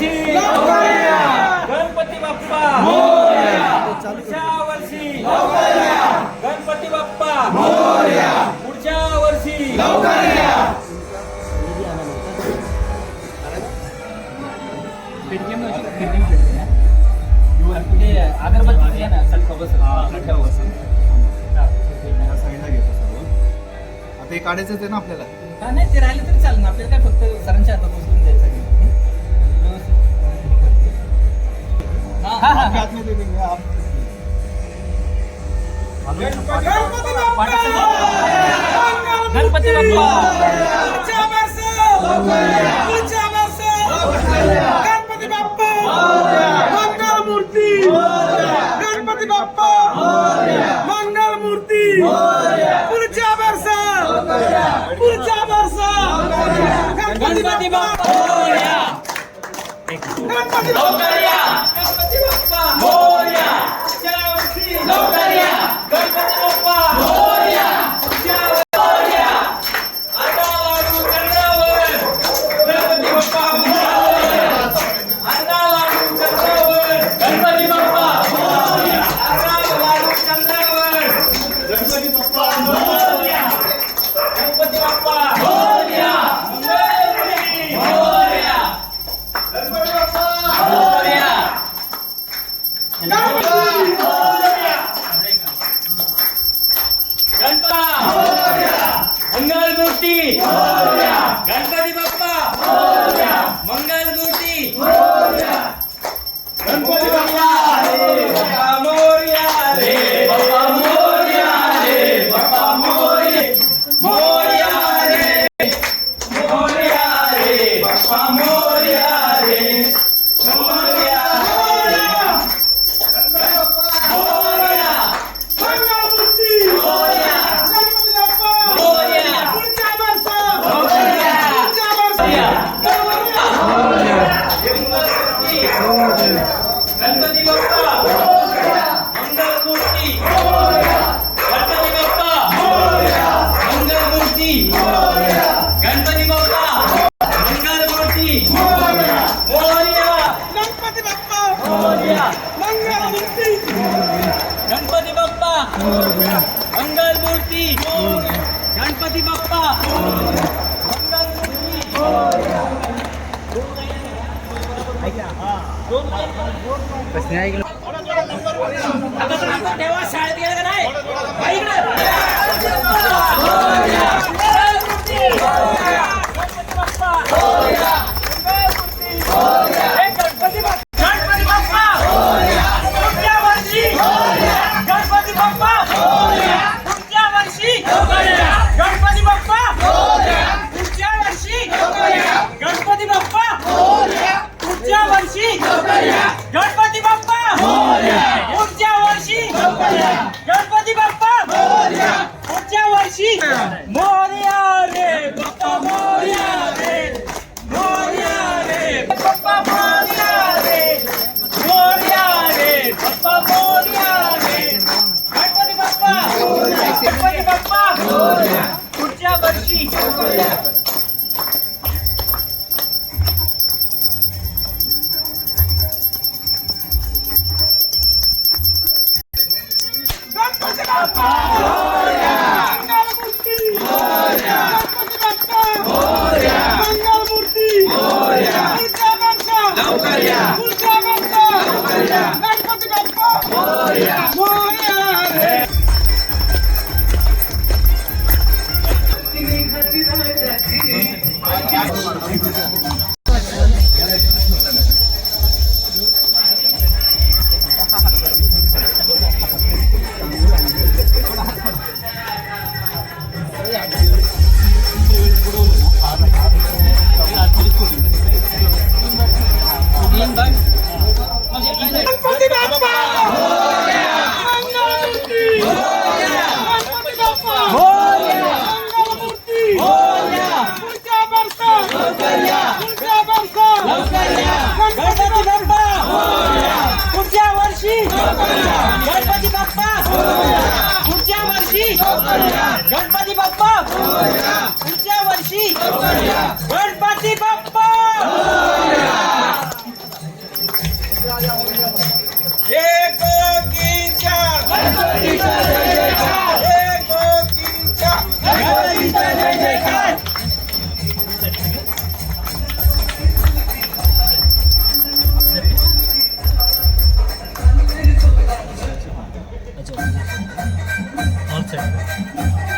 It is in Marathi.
वर्षी गणपती बाप्पा पुढच्या वर्षी गणपती बाप्पा पुढच्या वर्षी अगरबत्ती ना आता हे काढायचं आहे ना आपल्याला. का नाही ते राहिले तरी चालेल ना आपल्याला काय फक्त सरांच्या हातात उचलून द्यायचं गणपती बाप्पा गणपती बाप्पा मंगल मूर्ती गणपती बाप्पा मंगल मूर्ती पुढच्या वर्षात गणपती बाप्पा गणपती बाप्पा मोरया गणपती बाप्पा मंगलमूर्ती गणपती बाप्पा मंगलमूर्ती गणपती बाप्पा मोरया रे बाप्पा मोरया रे बाप्पा मोरया रे मोरया रे बाप्पा मोरया रे मोरया गणपती बाप्पा मंगलमूर्ती गणपती बाप्पा मंगलमूर्ती गणपती बाप्पा मंगलमूर्ती मोरया गणपती बाप्पा मोरया मंगलमूर्ती गणपती बाप्पा मंगलमूर्ती गणपती बाप्पा तेव्हा शाळेत गेलं का नाही गणपती बाप्पा पुढच्या वर्षी गणपती बाप्पा पुढच्या वर्षी मोरया रे बाप्पा मोरया रे बाप्पा मोरया रे बाप्पा मोरया रे गणपती बाप्पा पुढच्या वर्षी गणपती बाप्पा पुढच्या वर्षी गणपती बाप्पा पुढच्या वर्षी गणपती बाप्पा साईड